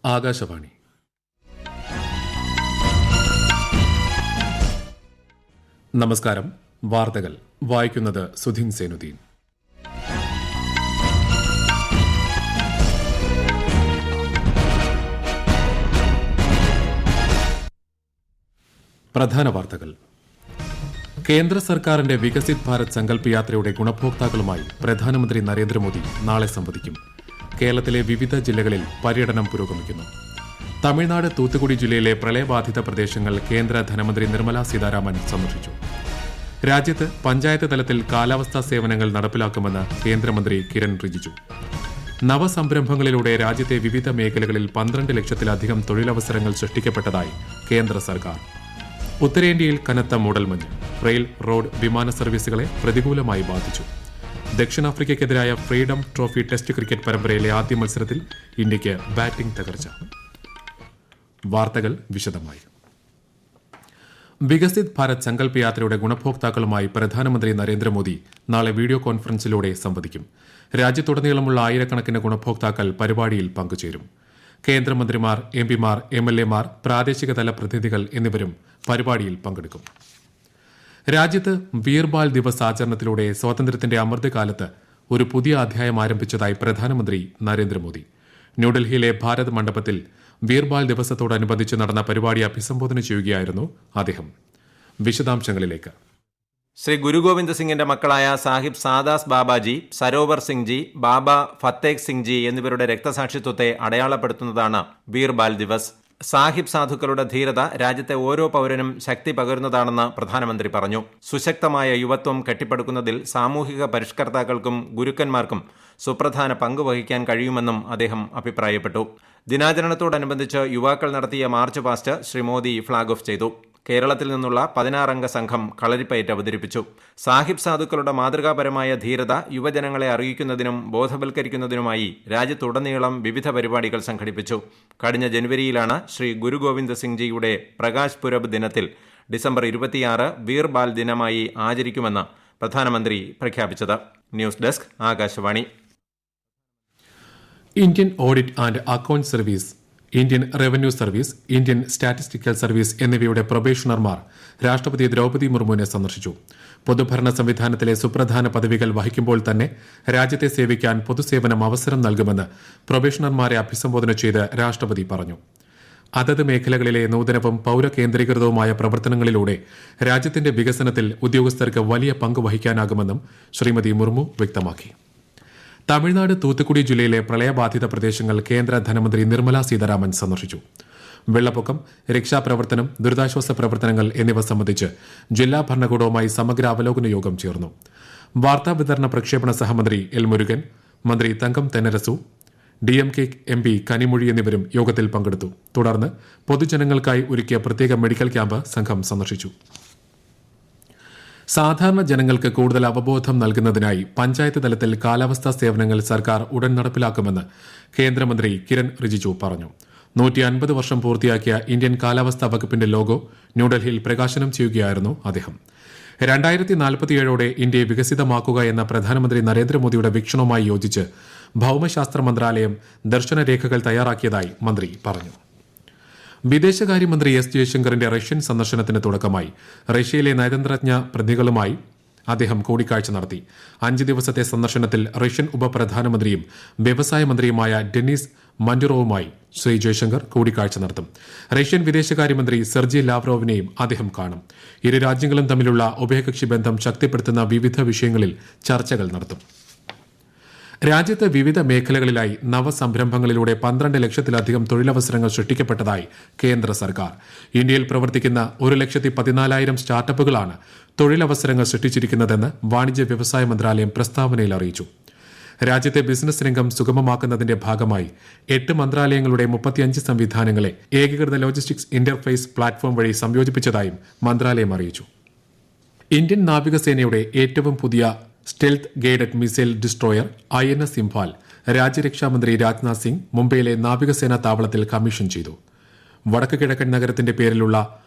ആകാശവാണി. നമസ്കാരം. വാർത്തകൾ വായിക്കുന്നത് സുധീൻ സേനുദ്ദീൻ. പ്രധാന വാർത്തകൾ. കേന്ദ്ര സർക്കാരിന്റെ വികസിത് ഭാരത് സങ്കല്പ് യാത്രയുടെ ഗുണഭോക്താക്കളുമായി പ്രധാനമന്ത്രി നരേന്ദ്രമോദി നാളെ സംവദിക്കും. കേരളത്തിലെ വിവിധ ജില്ലകളിൽ പര്യടനം പുരോഗമിക്കുന്നു. തമിഴ്നാട് തൂത്തുക്കുടി ജില്ലയിലെ പ്രളയബാധിത പ്രദേശങ്ങൾ കേന്ദ്ര ധനമന്ത്രി നിർമ്മലാ സീതാരാമൻ സന്ദർശിച്ചു. രാജ്യത്ത് പഞ്ചായത്ത് തലത്തിൽ കാലാവസ്ഥാ സേവനങ്ങൾ നടപ്പിലാക്കുമെന്ന് കേന്ദ്രമന്ത്രി കിരൺ റിജിജു. നവസംരംഭങ്ങളിലൂടെ രാജ്യത്തെ വിവിധ മേഖലകളിൽ 12 ലക്ഷത്തിലധികം തൊഴിലവസരങ്ങൾ സൃഷ്ടിക്കപ്പെട്ടതായി കേന്ദ്ര സർക്കാർ. ഉത്തരേന്ത്യയിൽ കനത്ത മൂടൽമഞ്ഞ് റെയിൽ, റോഡ്, വിമാന സർവീസുകളെ പ്രതികൂലമായി ബാധിച്ചു. ദക്ഷിണാഫ്രിക്കയ്ക്കെതിരായ ഫ്രീഡം ട്രോഫി ടെസ്റ്റ് ക്രിക്കറ്റ് പരമ്പരയിലെ ആദ്യ മത്സരത്തിൽ ഇന്ത്യയ്ക്ക് ബാറ്റിംഗ് തകർച്ച. വാർത്തകൾ വിശദമായി. വികസിത് ഭാരത് സങ്കല്പ് യാത്രയുടെ ഗുണഭോക്താക്കളുമായി പ്രധാനമന്ത്രി നരേന്ദ്രമോദി നാളെ വീഡിയോ കോൺഫറൻസിലൂടെ സംവദിക്കും. രാജ്യത്തുടനീളമുള്ള ആയിരക്കണക്കിന് ഗുണഭോക്താക്കൾ പരിപാടിയിൽ പങ്കുചേരും. കേന്ദ്രമന്ത്രിമാർ, എംപിമാർ, എംഎൽഎമാർ, പ്രാദേശിക തല പ്രതിനിധികൾ എന്നിവരും പരിപാടിയിൽ പങ്കെടുക്കും. രാജ്യത്ത് വീർബാൽ ദിവസ് ആചരണത്തിലൂടെ സ്വാതന്ത്ര്യത്തിന്റെ അമൃതകാലത്ത് ഒരു പുതിയ അധ്യായം ആരംഭിച്ചതായി പ്രധാനമന്ത്രി നരേന്ദ്രമോദി. ന്യൂഡൽഹിയിലെ ഭാരത് മണ്ഡപത്തിൽ വീർബാൽ ദിവസത്തോടനുബന്ധിച്ച് നടന്ന പരിപാടി അഭിസംബോധന ചെയ്യുകയായിരുന്നു അദ്ദേഹം. വിശദാംശങ്ങളിലേക്ക്. ശ്രീ ഗുരുഗോവിന്ദ് സിംഗിന്റെ മക്കളായ സാഹിബ് സാദാസ് ബാബാജി, സരോവർ സിംഗ് ജി, ബാബ ഫത്തേഖ് സിംഗ് ജി എന്നിവരുടെ രക്തസാക്ഷിത്വത്തെ അടയാളപ്പെടുത്തുന്നതാണ് വീർബാൽ ദിവസ്. സാഹിബ് സാധുക്കളുടെ ധീരത രാജ്യത്തെ ഓരോ പൌരനും ശക്തി പകരുന്നതാണെന്ന് പ്രധാനമന്ത്രി പറഞ്ഞു. സുശക്തമായ യുവത്വം കെട്ടിപ്പടുക്കുന്നതിൽ സാമൂഹിക പരിഷ്കർത്താക്കൾക്കും ഗുരുക്കന്മാർക്കും സുപ്രധാന പങ്ക് വഹിക്കാൻ കഴിയുമെന്നും അദ്ദേഹം അഭിപ്രായപ്പെട്ടു. ദിനാചരണത്തോടനുബന്ധിച്ച് യുവാക്കൾ നടത്തിയ March past Shri Modi flag off ചെയ്തു. കേരളത്തിൽ നിന്നുള്ള 16 അംഗ സംഘം കളരിപ്പയറ്റ് അവതരിപ്പിച്ചു. സാഹിബ് സാധുക്കളുടെ മാതൃകാപരമായ ധീരത യുവജനങ്ങളെ അറിയിക്കുന്നതിനും ബോധവൽക്കരിക്കുന്നതിനുമായി രാജ്യത്തുടനീളം വിവിധ പരിപാടികൾ സംഘടിപ്പിച്ചു. കഴിഞ്ഞ ജനുവരിയിലാണ് ശ്രീ ഗുരുഗോവിന്ദ് സിംഗ് ജിയുടെ പ്രകാശ് പുരബ് ദിനത്തിൽ ഡിസംബർ 26 വീർബാൽ ദിനമായി ആചരിക്കുമെന്ന് പ്രധാനമന്ത്രി പ്രഖ്യാപിച്ചത്. News desk, Akashvani. Indian audit and account service, Indian revenue service, Indian statistical service എന്നിവയുടെ പ്രൊബേഷണർമാർ രാഷ്ട്രപതി ദ്രൌപദി മുർമുവിനെ സന്ദർശിച്ചു. പൊതുഭരണ സംവിധാനത്തിലെ സുപ്രധാന പദവികൾ വഹിക്കുമ്പോൾ തന്നെ രാജ്യത്തെ സേവിക്കാൻ പൊതുസേവനം അവസരം നൽകുമെന്ന് പ്രൊബേഷണർമാരെ അഭിസംബോധന ചെയ്ത് രാഷ്ട്രപതി പറഞ്ഞു. അതത് മേഖലകളിലെ നൂതനവും പൌരകേന്ദ്രീകൃതവുമായ പ്രവർത്തനങ്ങളിലൂടെ രാജ്യത്തിന്റെ വികസനത്തിൽ ഉദ്യോഗസ്ഥർക്ക് വലിയ പങ്ക് വഹിക്കാനാകുമെന്നും ശ്രീമതി മുർമു വ്യക്തമാക്കി. തമിഴ്നാട് തൂത്തുക്കുടി ജില്ലയിലെ പ്രളയബാധിത പ്രദേശങ്ങൾ കേന്ദ്ര ധനമന്ത്രി നിർമ്മലാ സീതാരാമൻ സന്ദർശിച്ചു. വെള്ളപ്പൊക്കം, രക്ഷാപ്രവർത്തനം, ദുരിതാശ്വാസ പ്രവർത്തനങ്ങൾ എന്നിവ സംബന്ധിച്ച് ജില്ലാ ഭരണകൂടവുമായി സമഗ്ര അവലോകന യോഗം ചേർന്നു. വാർത്താവിതരണ പ്രക്ഷേപണ സഹമന്ത്രി എൽ മുരുകൻ, മന്ത്രി തങ്കം തെന്നരസു, DMK MP കനിമൊഴി എന്നിവരും യോഗത്തിൽ പങ്കെടുത്തു. തുടർന്ന് പൊതുജനങ്ങൾക്കായി ഒരുക്കിയ പ്രത്യേക മെഡിക്കൽ ക്യാമ്പ് സംഘം സന്ദർശിച്ചു. സാധാരണ ജനങ്ങൾക്ക് കൂടുതൽ അവബോധം നൽകുന്നതിനായി പഞ്ചായത്ത് തലത്തിൽ കാലാവസ്ഥാ സേവനങ്ങൾ സർക്കാർ ഉടൻ നടപ്പിലാക്കുമെന്ന് കേന്ദ്രമന്ത്രി കിരൺ റിജിജു പറഞ്ഞു. 150 വർഷം പൂർത്തിയാക്കിയ ഇന്ത്യൻ കാലാവസ്ഥാ വകുപ്പിന്റെ ലോഗോ ന്യൂഡൽഹിയിൽ പ്രകാശനം ചെയ്യുകയായിരുന്നു അദ്ദേഹം. 2047ഓടെ ഇന്ത്യയെ വികസിതമാക്കുക എന്ന പ്രധാനമന്ത്രി നരേന്ദ്രമോദിയുടെ വീക്ഷണവുമായി യോജിച്ച് ഭൌമശാസ്ത്ര മന്ത്രാലയം ദർശനരേഖകൾ തയ്യാറാക്കിയതായി മന്ത്രി പറഞ്ഞു. വിദേശകാര്യമന്ത്രി എസ് ജയശങ്കറിന്റെ റഷ്യൻ സന്ദർശനത്തിന് തുടക്കമായി. റഷ്യയിലെ നയതന്ത്രജ്ഞ പ്രതിനിധികളുമായി അദ്ദേഹം കൂടിക്കാഴ്ച നടത്തി. 5 ദിവസത്തെ സന്ദർശനത്തിൽ റഷ്യൻ ഉപപ്രധാനമന്ത്രിയും വ്യവസായ മന്ത്രിയുമായ ഡെനിസ് മൻഡുറോവുമായി ശ്രീ ജയശങ്കർ കൂടിക്കാഴ്ച നടത്തും. റഷ്യൻ വിദേശകാര്യമന്ത്രി സെർജി ലാവ്റോവിനെയും അദ്ദേഹം കാണും. ഇരു രാജ്യങ്ങളും തമ്മിലുള്ള ഉഭയകക്ഷി ബന്ധം ശക്തിപ്പെടുത്തുന്ന വിവിധ വിഷയങ്ങളിൽ ചർച്ചകൾ നടത്തും. രാജ്യത്ത് വിവിധ മേഖലകളിലായി നവസംരംഭങ്ങളിലൂടെ 12 ലക്ഷത്തിലധികം തൊഴിലവസരങ്ങൾ സൃഷ്ടിക്കപ്പെട്ടതായി കേന്ദ്ര സർക്കാർ. ഇന്ത്യയിൽ പ്രവർത്തിക്കുന്ന 1,14,000 സ്റ്റാർട്ടപ്പുകളാണ് തൊഴിലവസരങ്ങൾ സൃഷ്ടിച്ചിരിക്കുന്നതെന്ന് വാണിജ്യ വ്യവസായ മന്ത്രാലയം പ്രസ്താവനയിൽ അറിയിച്ചു. രാജ്യത്തെ ബിസിനസ് രംഗം സുഗമമാക്കുന്നതിന്റെ ഭാഗമായി 8 മന്ത്രാലയങ്ങളുടെ 35 സംവിധാനങ്ങളെ ഏകീകൃത ലോജിസ്റ്റിക്സ് ഇന്റർഫേസ് പ്ലാറ്റ്ഫോം വഴി സംയോജിപ്പിച്ചതായും മന്ത്രാലയം അറിയിച്ചു. ഇന്ത്യൻ നാവികസേനയുടെ ഏറ്റവും പുതിയ stealth guided missile destroyer INS Imphal രാജ്യരക്ഷാമന്ത്രി രാജ്നാഥ് സിംഗ് മുംബൈയിലെ നാവികസേനാ താവളത്തിൽ കമ്മീഷൻ ചെയ്തു. വടക്ക് കിഴക്കൻ നഗരത്തിന്റെ പേരിലുള്ള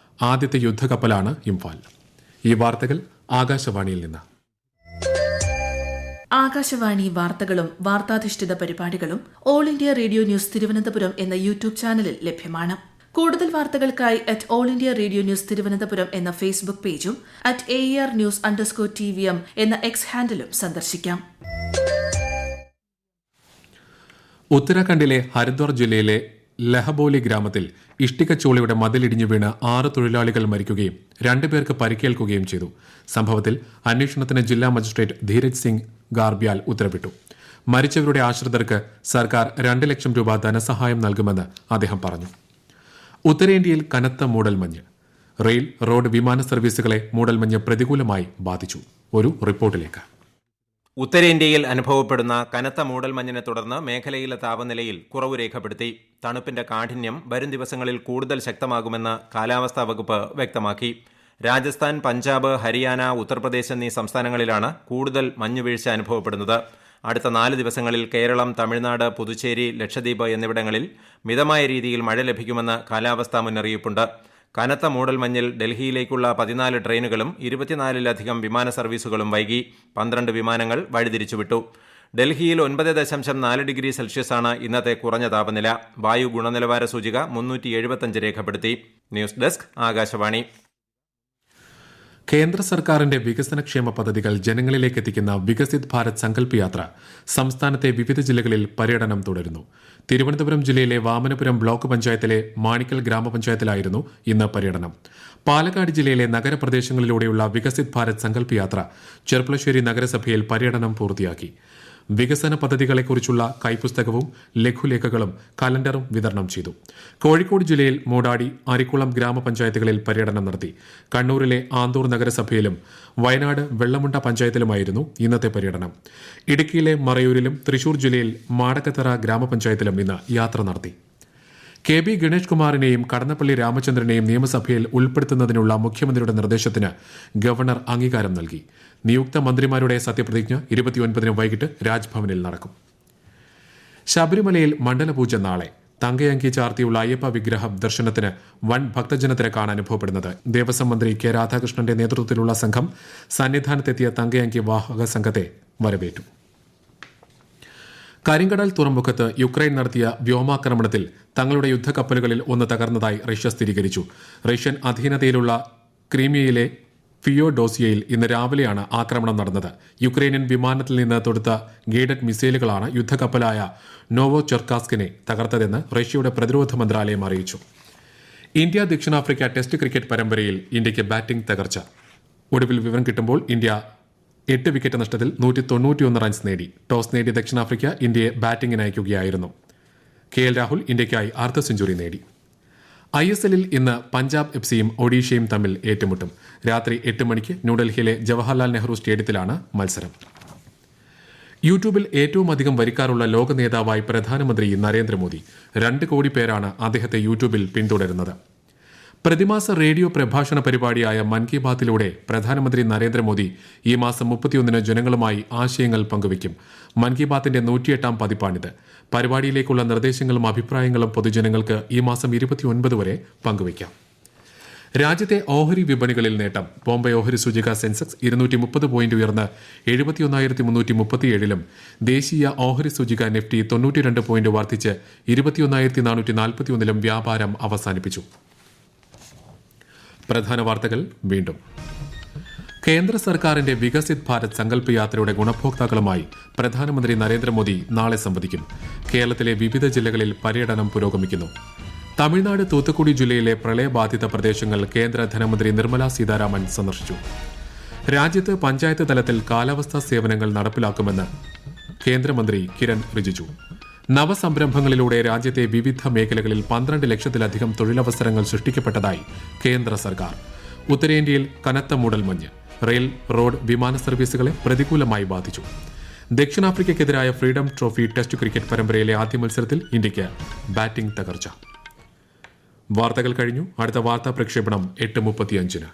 ആദ്യത്തെ യുദ്ധക്കപ്പലാണ് ഇംഫാൽ. ഈ വാർത്തകൾ ആകാശവാണിയിൽ നിന്ന്. ആകാശവാണി വാർത്തകളും വാർത്താധിഷ്ഠിത പരിപാടികളും all India radio news Thiruvananthapuram എന്ന യൂട്യൂബ് ചാനലിൽ ലഭ്യമാണ്. കൂടുതൽ വാർത്തകൾക്കായി @all India radio news Thiruvananthapuram എന്ന ഫേസ്ബുക്ക് പേജും @AER_News_TVM എന്ന എക്സ് ഹാൻഡിലും സന്ദർശിക്കാം. ഉത്തരാഖണ്ഡിലെ ഹരിദ്വാർ ജില്ലയിലെ ലഹബോലി ഗ്രാമത്തിൽ ഇഷ്ടികച്ചോളിയുടെ മതിലിടിഞ്ഞു വീണ് 6 തൊഴിലാളികൾ മരിക്കുകയും 2 പേർക്ക് പരിക്കേൽക്കുകയും ചെയ്തു. സംഭവത്തിൽ അന്വേഷണത്തിന് ജില്ലാ മജിസ്ട്രേറ്റ് ധീരജ് സിംഗ് ഗാർബ്യാൽ ഉത്തരവിട്ടു. മരിച്ചവരുടെ ആശ്രിതർക്ക് സർക്കാർ 2 ലക്ഷം രൂപ ധനസഹായം നൽകുമെന്ന് അദ്ദേഹം പറഞ്ഞു. ഉത്തരേന്ത്യയിൽ കനത്ത മൂടൽമഞ്ഞ്. റെയിൽ, റോഡ്, വിമാന സർവീസുകളെ മൂടൽമഞ്ഞ് പ്രതികൂലമായി ബാധിച്ചു. ഒരു റിപ്പോർട്ടിലേക്ക്. ഉത്തരേന്ത്യയിൽ അനുഭവപ്പെടുന്ന കനത്ത മൂടൽമഞ്ഞിനെ തുടർന്ന് മേഖലയിലെ താപനിലയിൽ കുറവ് രേഖപ്പെടുത്തി. തണുപ്പിന്റെ കാഠിന്യം വരും ദിവസങ്ങളിൽ കൂടുതൽ ശക്തമാകുമെന്ന് കാലാവസ്ഥാ വകുപ്പ് വ്യക്തമാക്കി. രാജസ്ഥാൻ, പഞ്ചാബ്, ഹരിയാന, ഉത്തർപ്രദേശ് എന്നീ സംസ്ഥാനങ്ങളിലാണ് കൂടുതൽ മഞ്ഞുവീഴ്ച അനുഭവപ്പെടുന്നത്. അടുത്ത 4 ദിവസങ്ങളിൽ കേരളം, തമിഴ്നാട്, പുതുച്ചേരി, ലക്ഷദ്വീപ് എന്നിവിടങ്ങളിൽ മിതമായ രീതിയിൽ മഴ ലഭിക്കുമെന്ന് കാലാവസ്ഥാ മുന്നറിയിപ്പുണ്ട്. കനത്ത മൂടൽമഞ്ഞിൽ ഡൽഹിയിലേക്കുള്ള 14 ട്രെയിനുകളും 24-ലധികം വിമാന സർവീസുകളും വൈകി. 12 വിമാനങ്ങൾ വഴിതിരിച്ചുവിട്ടു. ഡൽഹിയിൽ 9.4 ഡിഗ്രി സെൽഷ്യസാണ് ഇന്നത്തെ കുറഞ്ഞ താപനില. വായു ഗുണനിലവാര സൂചിക 375 രേഖപ്പെടുത്തി. News desk, Akashvani. കേന്ദ്ര സർക്കാരിന്റെ വികസനക്ഷേമ പദ്ധതികൾ ജനങ്ങളിലേക്ക് എത്തിക്കുന്ന വികസിത് ഭാരത് സങ്കല്പ് യാത്ര സംസ്ഥാനത്തെ വിവിധ ജില്ലകളിൽ പര്യടനം തുടരുന്നു. തിരുവനന്തപുരം ജില്ലയിലെ വാമനപുരം ബ്ലോക്ക് പഞ്ചായത്തിലെ മാണിക്കൽ ഗ്രാമപഞ്ചായത്തിലായിരുന്നു ഇന്ന് പര്യടനം. പാലക്കാട് ജില്ലയിലെ നഗരപ്രദേശങ്ങളിലൂടെയുള്ള വികസിത് ഭാരത് സങ്കല്പ് യാത്ര ചെർപ്പുളശ്ശേരി നഗരസഭയിൽ പര്യടനം പൂർത്തിയാക്കി. വികസന പദ്ധതികളെക്കുറിച്ചുള്ള കൈപ്പുസ്തകവും ലഘുലേഖകളും കലണ്ടറും വിതരണം ചെയ്തു. കോഴിക്കോട് ജില്ലയിൽ മൂടാടി, അരിക്കുളം ഗ്രാമപഞ്ചായത്തുകളിൽ പര്യടനം നടത്തി. കണ്ണൂരിലെ ആന്തൂർ നഗരസഭയിലും വയനാട് വെള്ളമുണ്ട പഞ്ചായത്തിലുമായിരുന്നു ഇന്നത്തെ പര്യടനം. ഇടുക്കിയിലെ മറയൂരിലും തൃശൂർ ജില്ലയിൽ മാടക്കത്തറ ഗ്രാമപഞ്ചായത്തിലും ഇന്ന് യാത്ര നടത്തി. KB ഗണേഷ് കുമാറിനെയും കടന്നപ്പള്ളി രാമചന്ദ്രനെയും നിയമസഭയിൽ ഉൾപ്പെടുത്തുന്നതിനുള്ള മുഖ്യമന്ത്രിയുടെ നിർദ്ദേശത്തിന് ഗവർണർ അംഗീകാരം നൽകി. നിയുക്ത മന്ത്രിമാരുടെ സത്യപ്രതിജ്ഞ 29-ന് വൈകിട്ട് രാജ്ഭവനിൽ നടക്കും. ശബരിമലയിൽ മണ്ഡലപൂജ നാളെ. തങ്കയങ്കി ചാർത്തിയുള്ള അയ്യപ്പ വിഗ്രഹം ദർശനത്തിന് വൻ ഭക്തജനത്തിരക്കാണ് അനുഭവപ്പെടുന്നത്. ദേവസ്വം മന്ത്രി K രാധാകൃഷ്ണന്റെ നേതൃത്വത്തിലുള്ള സംഘം സന്നിധാനത്തെത്തിയ തങ്കയങ്കി വാഹക സംഘത്തെ വരവേറ്റു. കരിങ്കടൽ തുറമുഖത്ത് യുക്രൈൻ നടത്തിയ വ്യോമാക്രമണത്തിൽ തങ്ങളുടെ യുദ്ധക്കപ്പലുകളിൽ ഒന്ന് തകർന്നതായി റഷ്യ സ്ഥിരീകരിച്ചു. റഷ്യൻ അധീനതയിലുള്ള ക്രീമിയയിലെ ഫിയോഡോസിയയിൽ ഇന്ന് രാവിലെയാണ് ആക്രമണം നടന്നത്. യുക്രൈനിയൻ വിമാനത്തിൽ നിന്ന് തൊടുത്ത ഗൈഡഡ് മിസൈലുകളാണ് യുദ്ധക്കപ്പലായ നോവോ ചെർക്കാസ്കിനെ തകർത്തതെന്ന് റഷ്യയുടെ പ്രതിരോധ മന്ത്രാലയം അറിയിച്ചു. ഇന്ത്യ ദക്ഷിണാഫ്രിക്ക ടെസ്റ്റ് ക്രിക്കറ്റ് പരമ്പരയിൽ ഇന്ത്യയ്ക്ക് ബാറ്റിംഗ് തകർച്ച. ഒടുവിൽ വിവരം കിട്ടുമ്പോൾ ഇന്ത്യ 8 വിക്കറ്റ് നഷ്ടത്തിൽ 191 റൺസ് നേടി. ടോസ് നേടിയ ദക്ഷിണാഫ്രിക്ക ഇന്ത്യയെ ബാറ്റിംഗിന് അയക്കുകയായിരുന്നു. KL രാഹുൽ ഇന്ത്യയ്ക്കായി അർദ്ധ സെഞ്ചുറി നേടി. ISLൽ ഇന്ന് പഞ്ചാബ് FCയും ഒഡീഷയും തമ്മിൽ ഏറ്റുമുട്ടും. രാത്രി 8 മണിക്ക് ന്യൂഡൽഹിയിലെ ജവഹർലാൽ നെഹ്റു സ്റ്റേഡിയത്തിലാണ് മത്സരം. യൂട്യൂബിൽ ഏറ്റവും അധികം വരിക്കാറുള്ള ലോക നേതാവായി പ്രധാനമന്ത്രി നരേന്ദ്രമോദി. 2 കോടി പേരാണ് അദ്ദേഹത്തെ യൂട്യൂബിൽ പിന്തുടരുന്നത്. പ്രതിമാസ റേഡിയോ പ്രഭാഷണ പരിപാടിയായ മൻ കി ബാത്തിലൂടെ പ്രധാനമന്ത്രി നരേന്ദ്രമോദി ഈ മാസം 31-ന് ജനങ്ങളുമായി ആശയങ്ങൾ പങ്കുവയ്ക്കും. മൻ കി ബാത്തിന്റെ 108-ാം പതിപ്പാണിത്. പരിപാടിയിലേക്കുള്ള നിർദ്ദേശങ്ങളും അഭിപ്രായങ്ങളും പൊതുജനങ്ങൾക്ക് ഈ മാസം 29 വരെ പങ്കുവയ്ക്കാം. രാജ്യത്തെ ഓഹരി വിപണികളിൽ നേട്ടം. ബോംബെ ഓഹരി സൂചിക സെൻസെക്സ് 230 പോയിന്റ് ഉയർന്ന് 71,337-ലും ദേശീയ ഓഹരി സൂചിക നിഫ്റ്റി 92 പോയിന്റ് വർദ്ധിച്ച് 21,441-ലും വ്യാപാരം അവസാനിപ്പിച്ചു. പ്രധാന വാർത്തകൾ വീണ്ടും. കേന്ദ്ര സർക്കാരിന്റെ വികസിത് ഭാരത് സങ്കല്പ് യാത്രയുടെ ഗുണഭോക്താക്കളുമായി പ്രധാനമന്ത്രി നരേന്ദ്രമോദി നാളെ സംവദിക്കും. കേരളത്തിലെ വിവിധ ജില്ലകളിൽ പര്യടനം പുരോഗമിക്കുന്നു. തമിഴ്നാട് തൂത്തുക്കുടി ജില്ലയിലെ പ്രളയബാധിത പ്രദേശങ്ങൾ കേന്ദ്ര ധനമന്ത്രി നിർമ്മല സീതാരാമൻ സന്ദർശിച്ചു. രാജ്യത്ത് പഞ്ചായത്ത് തലത്തിൽ കാലാവസ്ഥാ സേവനങ്ങൾ നടപ്പിലാക്കുമെന്ന് കേന്ദ്രമന്ത്രി കിരൺ റിജിജു. നവസംരംഭങ്ങളിലൂടെ രാജ്യത്തെ വിവിധ മേഖലകളിൽ 12 ലക്ഷത്തിലധികം തൊഴിലവസരങ്ങൾ സൃഷ്ടിക്കപ്പെട്ടതായി കേന്ദ്ര സർക്കാർ. ഉത്തരേന്ത്യയിൽ കനത്ത മൂടൽമഞ്ഞ്. റെയിൽ, റോഡ്, വിമാന സർവീസുകളെ പ്രതികൂലമായി ബാധിച്ചു. ദക്ഷിണാഫ്രിക്കയ്ക്കെതിരായ ഫ്രീഡം ട്രോഫി ടെസ്റ്റ് ക്രിക്കറ്റ് പരമ്പരയിലെ ആദ്യ മത്സരത്തിൽ ഇന്ത്യയ്ക്ക് ബാറ്റിംഗ് തകർച്ച. വാർത്തകൾ കഴിഞ്ഞു. അടുത്ത വാർത്താ പ്രക്ഷേപണം 8:35-ന്.